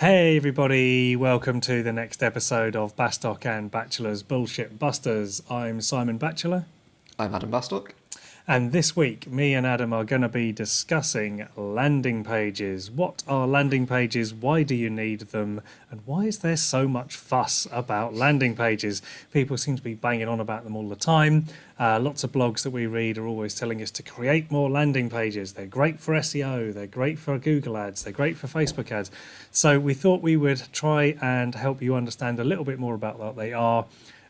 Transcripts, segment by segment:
Hey everybody, welcome to the next episode of Bastock and Bachelor's Bullshit Busters. I'm Simon Batchelor, I'm Adam Bastock. and this week me and Adam are going to be discussing landing pages. What are landing pages? Why do you need them? And why is there so much fuss about landing pages? People seem to be banging on about them all the time. Lots of blogs that we read are always telling us to create more landing pages. They're great for SEO, they're great for Google ads, they're great for Facebook ads. So we thought we would try and help you understand a little bit more about what they are.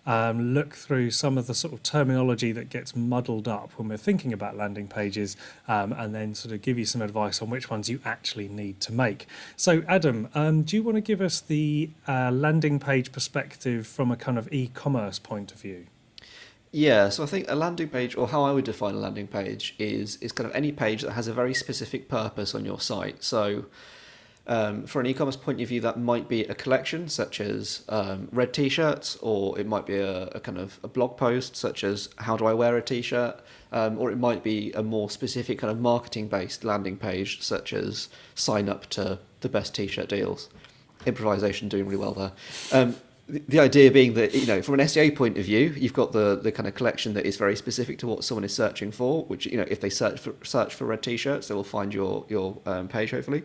Look through some of the sort of terminology that gets muddled up when we're thinking about landing pages, and then sort of give you some advice on which ones you actually need to make. So, Adam, do you want to give us the landing page perspective from a kind of e-commerce point of view? Yeah, so I think a landing page, or how I would define a landing page, is kind of any page that has a very specific purpose on your site. So, for an e-commerce point of view, that might be a collection such as red t-shirts, or it might be a kind of a blog post such as how do I wear a t-shirt, or it might be a more specific kind of marketing-based landing page such as sign up to the best t-shirt deals. Improvisation doing really well there. The idea being that, from an SEO point of view, you've got the kind of collection that is very specific to what someone is searching for, which, if they search for red t-shirts, they will find your page, hopefully.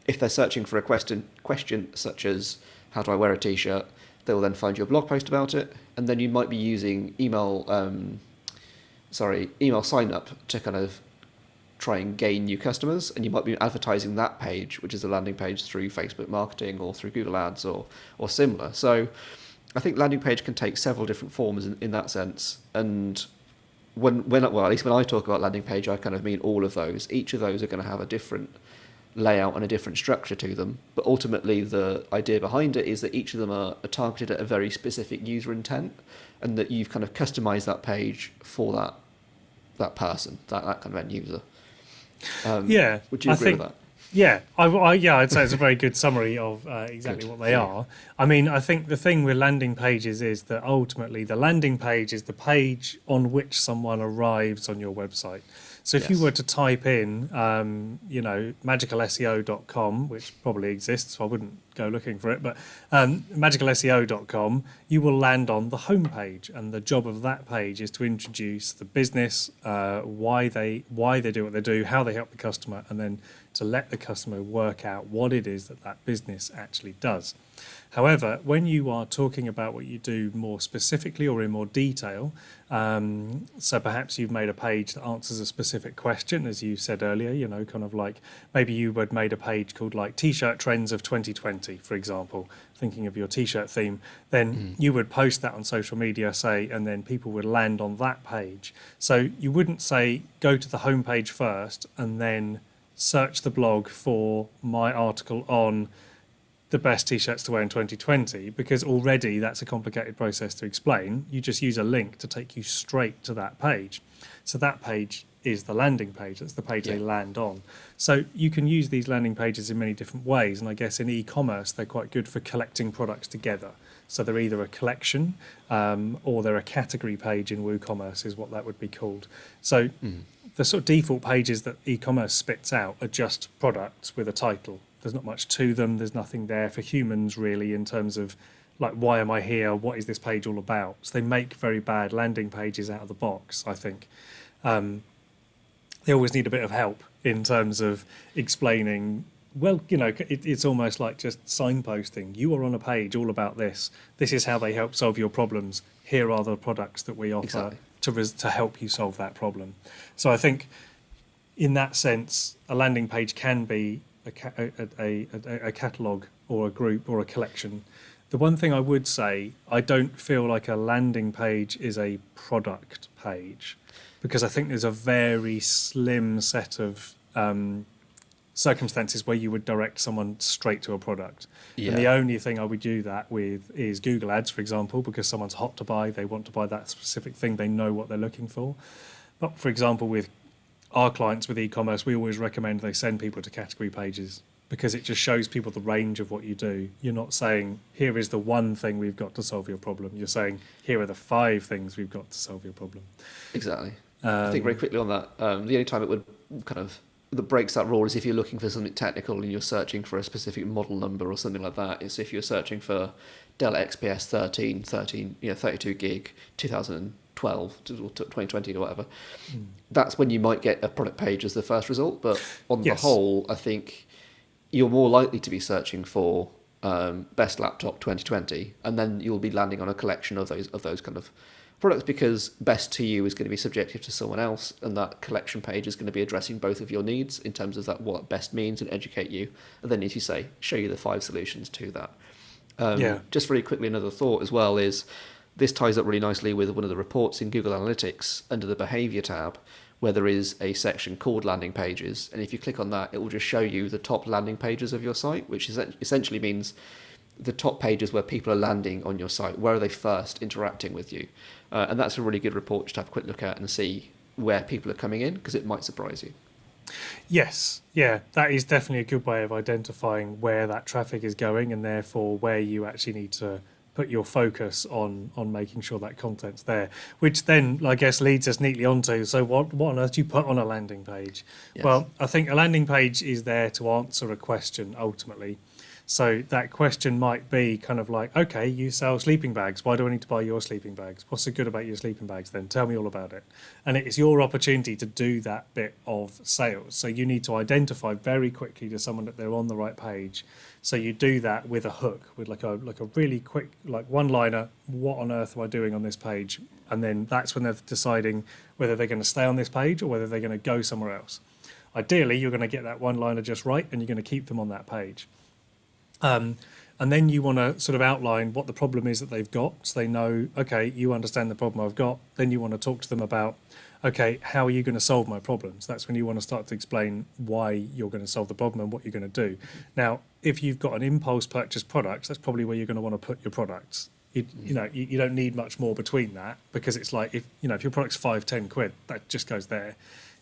If they're searching for a question such as how do I wear a t-shirt, they will then find your blog post about it, and then you might be using email sign up to kind of try and gain new customers, and you might be advertising that page, which is a landing page, through Facebook marketing or through Google Ads or similar. So I think landing page can take several different forms in that sense, and at least when I talk about landing page, I kind of mean all of those. Each of those are going to have a different layout and a different structure to them, but ultimately the idea behind it is that each of them are targeted at a very specific user intent, and that you've kind of customized that page for that person, that kind of end user. Yeah, Would you agree with that? Yeah, I'd say it's a very good summary of exactly what they are. I mean, I think the thing with landing pages is that ultimately the landing page is the page on which someone arrives on your website. So if you were to type in, magicalseo.com, which probably exists, so I wouldn't go looking for it, but magicalseo.com, you will land on the homepage, and the job of that page is to introduce the business, why they do what they do, how they help the customer, and then to let the customer work out what it is that business actually does. However, when you are talking about what you do more specifically or in more detail, so perhaps you've made a page that answers a specific question, as you said earlier, kind of like maybe you had made a page called like T-shirt trends of 2020, for example, thinking of your T-shirt theme, then you would post that on social media, say, and then people would land on that page. So you wouldn't say go to the homepage first and then search the blog for my article on the best t-shirts to wear in 2020, because already that's a complicated process to explain. You just use a link to take you straight to that page. So that page is the landing page. That's the page they land on. So you can use these landing pages in many different ways, and I guess in e-commerce they're quite good for collecting products together. So they're either a collection or they're a category page in WooCommerce is what that would be called. So the sort of default pages that e-commerce spits out are just products with a title. There's not much to them. There's nothing there for humans really in terms of like, why am I here? What is this page all about? So they make very bad landing pages out of the box, I think. They always need a bit of help in terms of explaining, well, it's almost like just signposting. You are on a page all about this. This is how they help solve your problems. Here are the products that we offer to help you solve that problem. So I think in that sense, a landing page can be a catalogue or a group or a collection. The one thing I would say, I don't feel like a landing page is a product page, because I think there's a very slim set of circumstances where you would direct someone straight to a product. And the only thing I would do that with is Google Ads, for example, because someone's hot to buy, they want to buy that specific thing, they know what they're looking for. But for example, with our clients with e-commerce, we always recommend they send people to category pages, because it just shows people the range of what you do. You're not saying, here is the one thing we've got to solve your problem. You're saying, here are the 5 things we've got to solve your problem. Exactly. I think very quickly on that, the only time it would kind of that breaks that rule is if you're looking for something technical and you're searching for a specific model number or something like that. It's if you're searching for Dell XPS 13, 32 gig, 2012 or 2020 or whatever. That's when you might get a product page as the first result. But on the whole, I think you're more likely to be searching for best laptop 2020, and then you'll be landing on a collection of those kind of products, because best to you is going to be subjective to someone else, and that collection page is going to be addressing both of your needs in terms of that what best means, and educate you, and then, as you say, show you the 5 solutions to that. Just very quickly, another thought as well is this ties up really nicely with one of the reports in Google Analytics under the behavior tab, where there is a section called landing pages, and if you click on that, it will just show you the top landing pages of your site, which essentially means the top pages where people are landing on your site. Where are they first interacting with you? And that's a really good report to have a quick look at and see where people are coming in, because it might surprise you. Yes, yeah, that is definitely a good way of identifying where that traffic is going, and therefore where you actually need to put your focus on making sure that content's there, which then I guess leads us neatly onto, so what on earth do you put on a landing page? Yes. Well, I think a landing page is there to answer a question ultimately. So that question might be kind of like, okay, you sell sleeping bags. Why do I need to buy your sleeping bags? What's so good about your sleeping bags then? Tell me all about it. And it's your opportunity to do that bit of sales. So you need to identify very quickly to someone that they're on the right page. So you do that with a hook, with like a really quick, like one-liner. What on earth am I doing on this page? And then that's when they're deciding whether they're going to stay on this page or whether they're going to go somewhere else. Ideally, you're going to get that one-liner just right, and you're going to keep them on that page. And then you want to sort of outline what the problem is that they've got, so they know, okay, you understand the problem I've got. Then you want to talk to them about, okay, how are you going to solve my problems? That's when you want to start to explain why you're going to solve the problem and what you're going to do. Now, if you've got an impulse purchase product, that's probably where you're going to want to put your products. You don't need much more between that, because it's like, if your product's £5-10, that just goes there.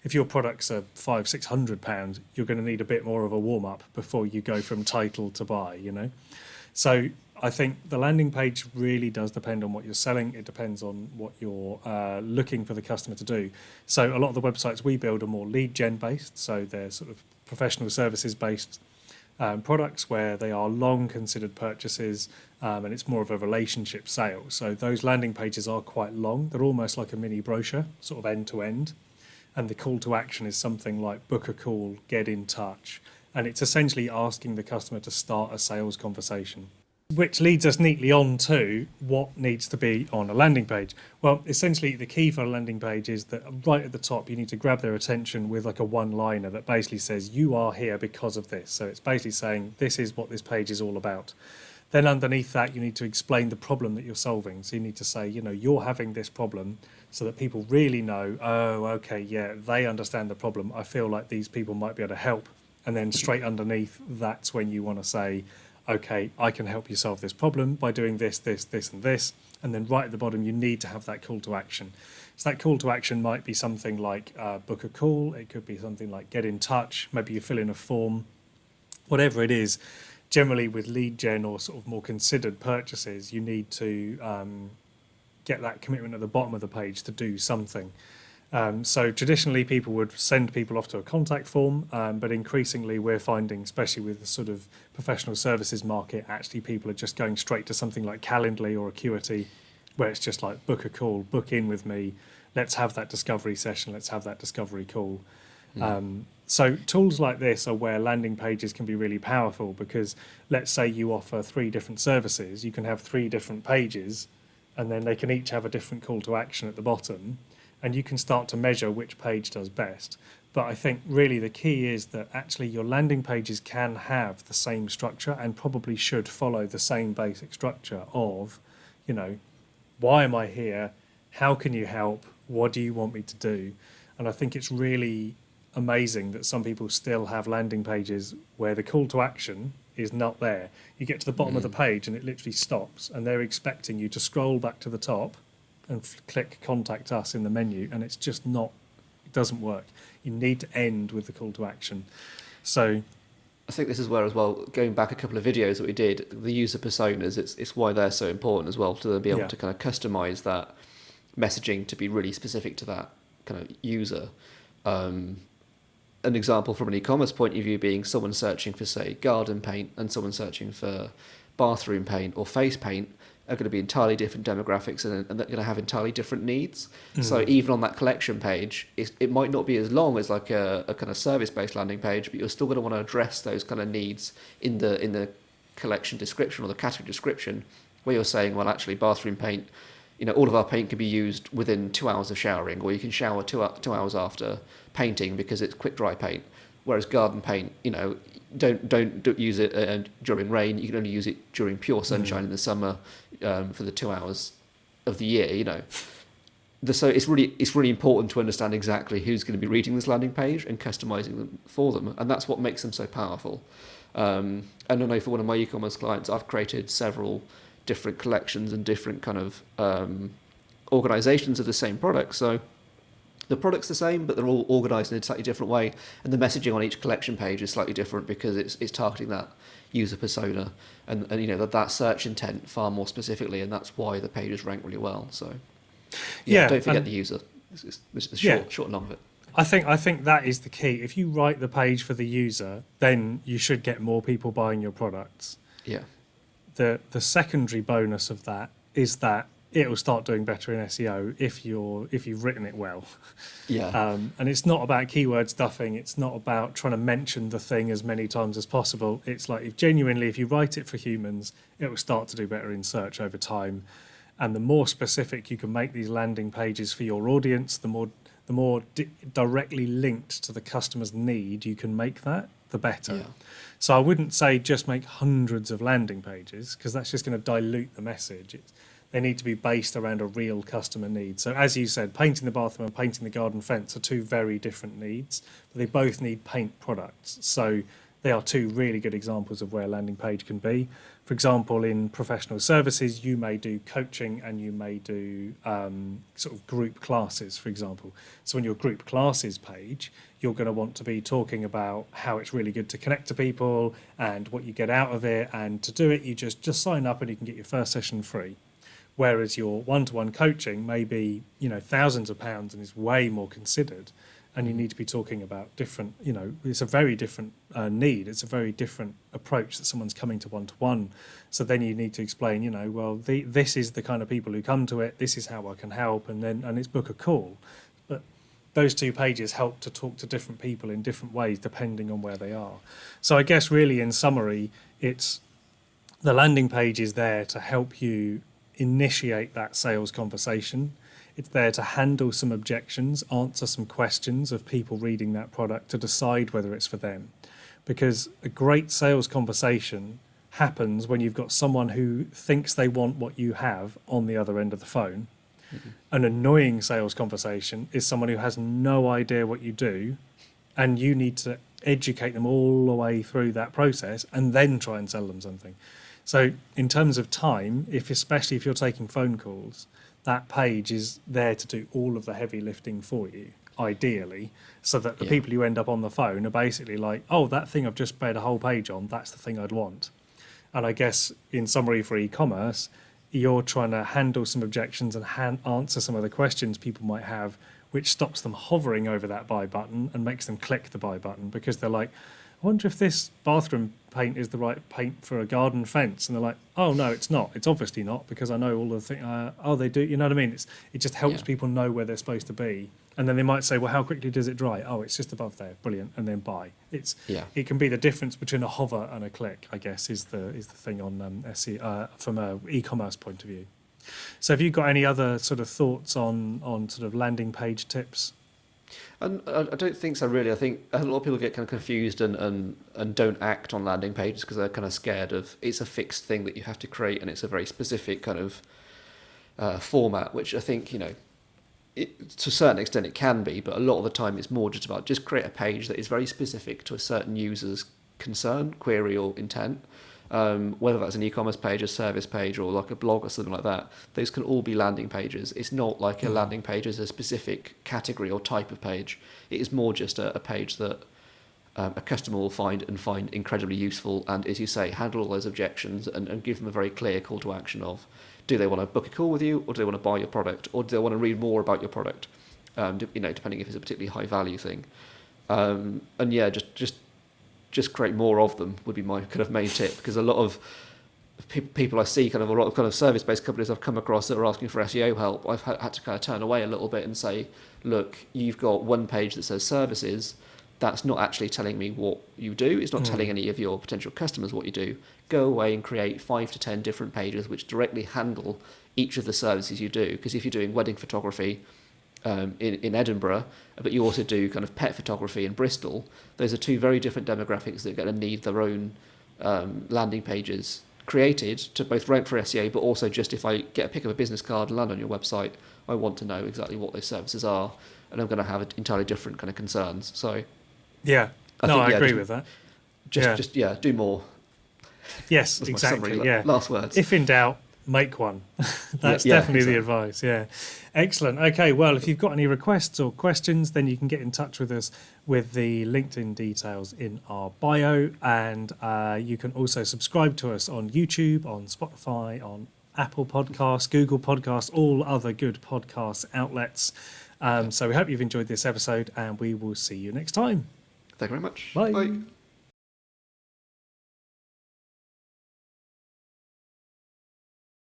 If your products are £500-600, you're going to need a bit more of a warm up before you go from title to buy. So I think the landing page really does depend on what you're selling. It depends on what you're looking for the customer to do. So a lot of the websites we build are more lead gen based, so they're sort of professional services based products where they are long considered purchases, and it's more of a relationship sale. So those landing pages are quite long. They're almost like a mini brochure, sort of end to end. And the call to action is something like book a call, get in touch. And it's essentially asking the customer to start a sales conversation, which leads us neatly on to what needs to be on a landing page. Well, essentially the key for a landing page is that right at the top, you need to grab their attention with like a one-liner that basically says, you are here because of this. So it's basically saying, this is what this page is all about. Then underneath that, you need to explain the problem that you're solving. So you need to say, you're having this problem, so that people really know, oh, okay, yeah, they understand the problem. I feel like these people might be able to help. And then straight underneath, that's when you want to say, okay, I can help you solve this problem by doing this, this, this, and this. And then right at the bottom, you need to have that call to action. So that call to action might be something like book a call. It could be something like get in touch. Maybe you fill in a form. Whatever it is, generally with lead gen or sort of more considered purchases, you need to get that commitment at the bottom of the page to do something. So traditionally people would send people off to a contact form, but increasingly we're finding, especially with the sort of professional services market, actually people are just going straight to something like Calendly or Acuity, where it's just like book a call, book in with me, let's have that discovery session, let's have that discovery call. So tools like this are where landing pages can be really powerful, because let's say you offer 3 different services, you can have 3 different pages, and then they can each have a different call to action at the bottom, and you can start to measure which page does best. But I think really the key is that actually your landing pages can have the same structure and probably should follow the same basic structure of, why am I here? How can you help? What do you want me to do? And I think it's really amazing that some people still have landing pages where the call to action is not there. You get to the bottom of the page and it literally stops, and they're expecting you to scroll back to the top and click contact us in the menu, and it's just not, it doesn't work. You need to end with the call to action. So I think this is where as well, going back a couple of videos that we did, the user personas, it's why they're so important as well, to be able to kind of customize that messaging to be really specific to that kind of user. an example from an e-commerce point of view being someone searching for, say, garden paint and someone searching for bathroom paint or face paint are going to be entirely different demographics, and they're going to have entirely different needs. So even on that collection page, it might not be as long as like a kind of service-based landing page, but you're still going to want to address those kind of needs in the collection description or the category description, where you're saying, well, actually, bathroom paint, all of our paint can be used within 2 hours of showering, or you can shower 2 hours after painting because it's quick dry paint. Whereas garden paint, don't use it during rain. You can only use it during pure sunshine in the summer for the 2 hours of the year. So it's really important to understand exactly who's going to be reading this landing page and customizing them for them, and that's what makes them so powerful. And I know for one of my e-commerce clients, I've created several different collections and different kind of organizations of the same product. So the product's the same, but they're all organized in a slightly different way, and the messaging on each collection page is slightly different because it's targeting that user persona and that search intent far more specifically, and that's why the pages rank really well. So don't forget the user. It's the short and long of it. I think that is the key. If you write the page for the user, then you should get more people buying your products. Yeah. The secondary bonus of that is that it will start doing better in SEO if you've written it well. Yeah. And it's not about keyword stuffing. It's not about trying to mention the thing as many times as possible. It's like if you write it for humans, it will start to do better in search over time. And the more specific you can make these landing pages for your audience, the more directly linked to the customer's need you can make that, the better. Yeah. So I wouldn't say just make hundreds of landing pages, because that's just going to dilute the message. They need to be based around a real customer need. So as you said, painting the bathroom and painting the garden fence are two very different needs, but they both need paint products. So they are two really good examples of where a landing page can be. For example, in professional services, you may do coaching and you may do sort of group classes, for example. So on your group classes page, you're going to want to be talking about how it's really good to connect to people and what you get out of it. And to do it, you just sign up and you can get your first session free. Whereas your one-to-one coaching may be, thousands of pounds and is way more considered. And you need to be talking about different, it's a very different need. It's a very different approach that someone's coming to one-to-one. So then you need to explain, this is the kind of people who come to it. This is how I can help. And it's book a call. But those 2 pages help to talk to different people in different ways, depending on where they are. So I guess really in summary, it's the landing page is there to help you initiate that sales conversation. It's there to handle some objections, answer some questions of people reading that product to decide whether it's for them. Because a great sales conversation happens when you've got someone who thinks they want what you have on the other end of the phone. Mm-hmm. An annoying sales conversation is someone who has no idea what you do, and you need to educate them all the way through that process and then try and sell them something. So in terms of time, especially if you're taking phone calls, that page is there to do all of the heavy lifting for you, ideally, so that the people you end up on the phone are basically like, oh, that thing I've just spent a whole page on, that's the thing I'd want. And I guess in summary for e-commerce, you're trying to handle some objections and answer some of the questions people might have, which stops them hovering over that buy button and makes them click the buy button, because they're like, I wonder if this bathroom paint is the right paint for a garden fence. And they're like, oh, no, it's not. It's obviously not, because I know all the things. Oh, they do. You know what I mean? It just helps people know where they're supposed to be. And then they might say, well, how quickly does it dry? Oh, it's just above there. Brilliant. And then buy. It can be the difference between a hover and a click, I guess, is the thing on SEO from an e-commerce point of view. So have you got any other sort of thoughts on sort of landing page tips? And I don't think so, really. I think a lot of people get kind of confused and don't act on landing pages because they're kind of scared of it's a fixed thing that you have to create, and it's a very specific kind of format, which I think, to a certain extent it can be, but a lot of the time it's more just about just create a page that is very specific to a certain user's concern, query, or intent. Whether that's an e-commerce page, a service page, or like a blog or something like that, those can all be landing pages. It's not like a landing page is a specific category or type of page. It is more just a page that a customer will find incredibly useful, and, as you say, handle all those objections and give them a very clear call to action of, do they want to book a call with you, or do they want to buy your product, or do they want to read more about your product, depending if it's a particularly high value thing. And yeah, just create more of them would be my kind of main tip, because a lot of people I see, kind of a lot of kind of service-based companies I've come across that are asking for SEO help, I've had to kind of turn away a little bit and say, look, you've got one page that says services. That's not actually telling me what you do. It's not telling any of your potential customers what you do. Go away and create 5 to 10 different pages which directly handle each of the services you do. Because if you're doing wedding photography in Edinburgh, but you also do kind of pet photography in Bristol, those are two very different demographics that are going to need their own landing pages created to both rank for SEO, but also just if I get a pick of a business card and land on your website, I want to know exactly what those services are, and I'm going to have entirely different kind of concerns. So Yeah. I agree with that. Just do more. Yes, That's my exactly. summary. Yeah. Last words. If in doubt, make one. That's Yeah, definitely the exactly. advice. Yeah. Excellent. Okay. Well, if you've got any requests or questions, then you can get in touch with us with the LinkedIn details in our bio. And you can also subscribe to us on YouTube, on Spotify, on Apple Podcasts, Google Podcasts, all other good podcast outlets. So we hope you've enjoyed this episode, and we will see you next time. Thank you very much. Bye. Bye.